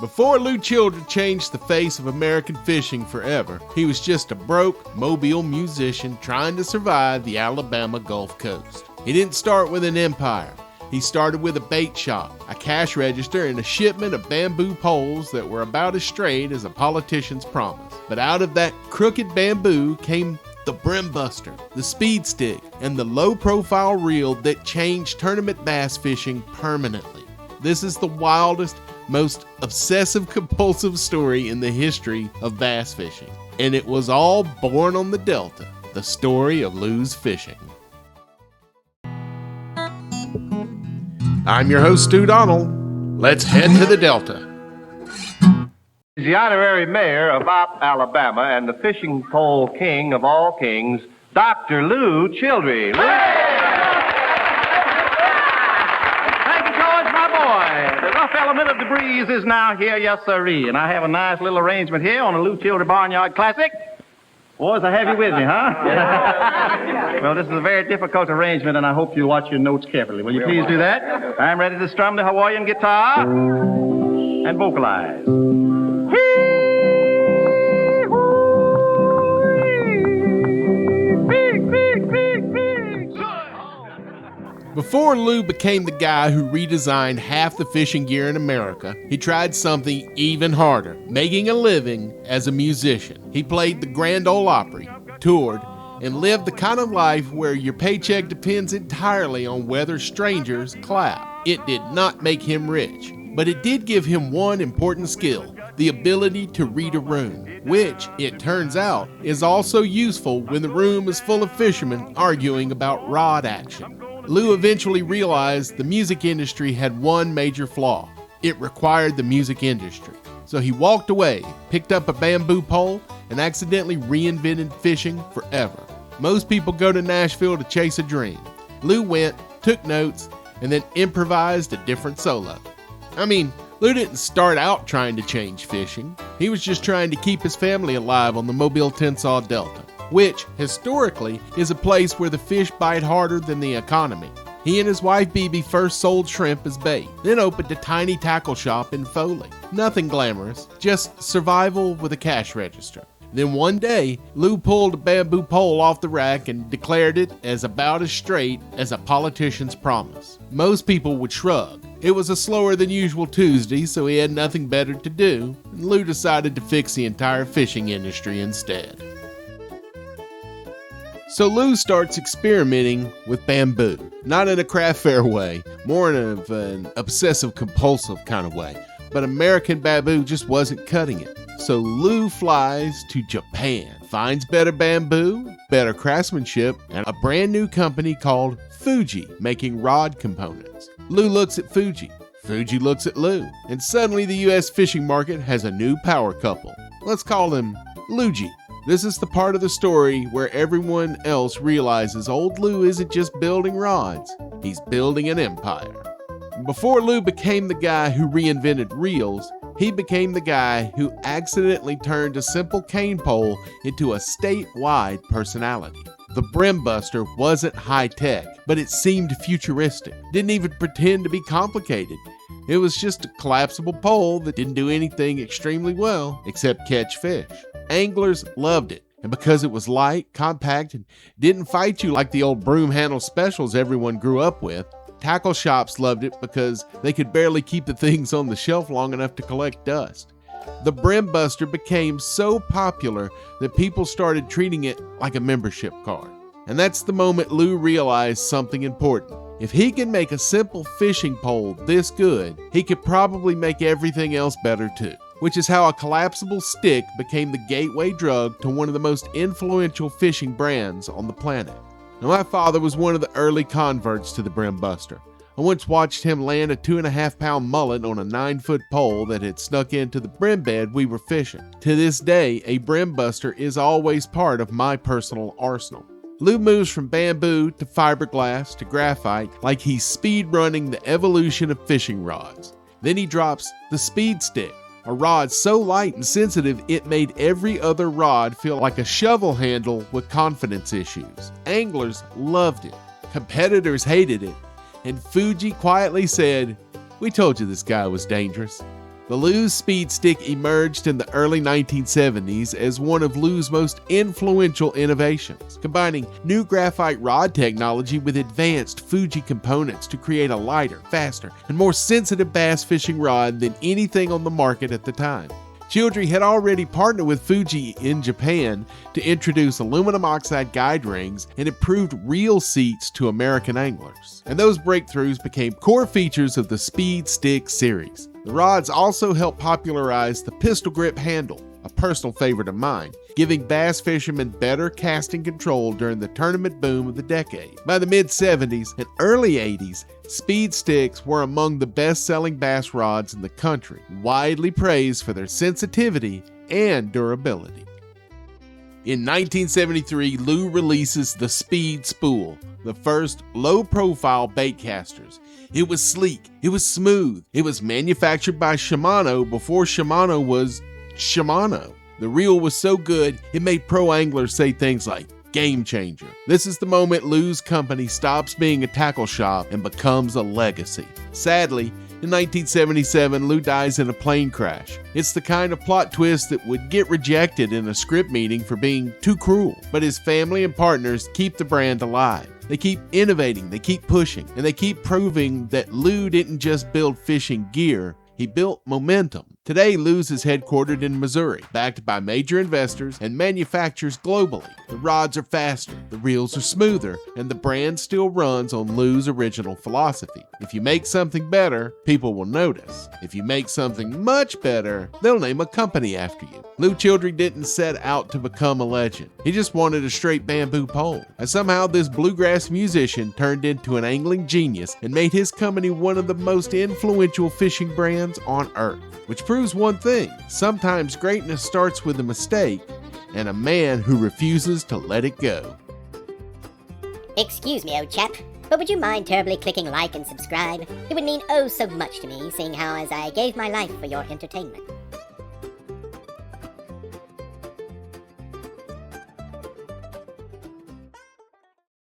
Before Lew Childre changed the face of American fishing forever, he was just a broke, mobile musician trying to survive the Alabama Gulf Coast. He didn't start with an empire. He started with a bait shop, a cash register, and a shipment of bamboo poles that were about as straight as a politician's promise. But out of that crooked bamboo came the brim buster, the speed stick, and the low-profile reel that changed tournament bass fishing permanently. This is the wildest, most obsessive-compulsive story in the history of bass fishing. And it was all born on the Delta, the story of Lew's fishing. I'm your host, Stu Donald. Let's head to the Delta. He's the honorary mayor of Alabama and the fishing pole king of all kings, Dr. Lew Childre. Thank you, George, my boy. The rough element of the breeze is now here, yes, sirree. And I have a nice little arrangement here on a Lew Childre Barnyard Classic. Boys, I have you with me, huh? Well, this is a very difficult arrangement, and I hope you watch your notes carefully. Will you please do that? I'm ready to strum the Hawaiian guitar and vocalize. Before Lew became the guy who redesigned half the fishing gear in America, he tried something even harder, making a living as a musician. He played the Grand Ole Opry, toured, and lived the kind of life where your paycheck depends entirely on whether strangers clap. It did not make him rich, but it did give him one important skill, the ability to read a room, which, it turns out, is also useful when the room is full of fishermen arguing about rod action. Lew eventually realized the music industry had one major flaw. It required the music industry. So he walked away, picked up a bamboo pole, and accidentally reinvented fishing forever. Most people go to Nashville to chase a dream. Lew went, took notes, and then improvised a different solo. I mean, Lew didn't start out trying to change fishing. He was just trying to keep his family alive on the Mobile-Tensaw Delta, which, historically, is a place where the fish bite harder than the economy. He and his wife Bebe first sold shrimp as bait, then opened a tiny tackle shop in Foley. Nothing glamorous, just survival with a cash register. Then one day, Lew pulled a bamboo pole off the rack and declared it as about as straight as a politician's promise. Most people would shrug. It was a slower than usual Tuesday, so he had nothing better to do, and Lew decided to fix the entire fishing industry instead. So Lew starts experimenting with bamboo, not in a craft fair way, more in an obsessive-compulsive kind of way. But American bamboo just wasn't cutting it. So Lew flies to Japan, finds better bamboo, better craftsmanship, and a brand new company called Fuji, making rod components. Lew looks at Fuji. Fuji looks at Lew. And suddenly the U.S. fishing market has a new power couple. Let's call them Lewji. This is the part of the story where everyone else realizes old Lew isn't just building rods, he's building an empire. Before Lew became the guy who reinvented reels, he became the guy who accidentally turned a simple cane pole into a statewide personality. The brim buster wasn't high-tech, but it seemed futuristic. Didn't even pretend to be complicated. It was just a collapsible pole that didn't do anything extremely well except catch fish. Anglers loved it, and because it was light, compact, and didn't fight you like the old broom handle specials everyone grew up with, tackle shops loved it because they could barely keep the things on the shelf long enough to collect dust. The brim buster became so popular that people started treating it like a membership card. And that's the moment Lew realized something important. If he can make a simple fishing pole this good, he could probably make everything else better too. Which is how a collapsible stick became the gateway drug to one of the most influential fishing brands on the planet. Now, my father was one of the early converts to the brim buster. I once watched him land a 2.5-pound mullet on a 9-foot pole that had snuck into the brim bed we were fishing. To this day, a brim buster is always part of my personal arsenal. Lew moves from bamboo to fiberglass to graphite like he's speed running the evolution of fishing rods. Then he drops the speed stick, a rod so light and sensitive it made every other rod feel like a shovel handle with confidence issues. Anglers loved it, competitors hated it, and Fuji quietly said, "We told you this guy was dangerous." The Lew Speed Stick emerged in the early 1970s as one of Lew's most influential innovations, combining new graphite rod technology with advanced Fuji components to create a lighter, faster, and more sensitive bass fishing rod than anything on the market at the time. Childre had already partnered with Fuji in Japan to introduce aluminum oxide guide rings and improved reel seats to American anglers. And those breakthroughs became core features of the Speed Stick series. The rods also helped popularize the pistol grip handle, a personal favorite of mine, giving bass fishermen better casting control during the tournament boom of the decade. By the mid-70s and early 80s, Speed Sticks were among the best-selling bass rods in the country, widely praised for their sensitivity and durability. In 1973, Lew releases the Speed Spool, the first low-profile baitcasters. It was sleek, it was smooth, it was manufactured by Shimano before Shimano was Shimano. The reel was so good, it made pro anglers say things like, "Game changer." This is the moment Lew's company stops being a tackle shop and becomes a legacy. Sadly, in 1977, Lew dies in a plane crash. It's the kind of plot twist that would get rejected in a script meeting for being too cruel. But his family and partners keep the brand alive. They keep innovating, they keep pushing, and they keep proving that Lew didn't just build fishing gear, he built momentum. Today, Lew's is headquartered in Missouri, backed by major investors and manufacturers globally. The rods are faster, the reels are smoother, and the brand still runs on Lew's original philosophy. If you make something better, people will notice. If you make something much better, they'll name a company after you. Lew Childre didn't set out to become a legend. He just wanted a straight bamboo pole. And somehow this bluegrass musician turned into an angling genius and made his company one of the most influential fishing brands on earth. Which proves one thing: sometimes greatness starts with a mistake and a man who refuses to let it go. Excuse me, old chap, but would you mind terribly clicking like and subscribe? It would mean oh so much to me, seeing how as I gave my life for your entertainment.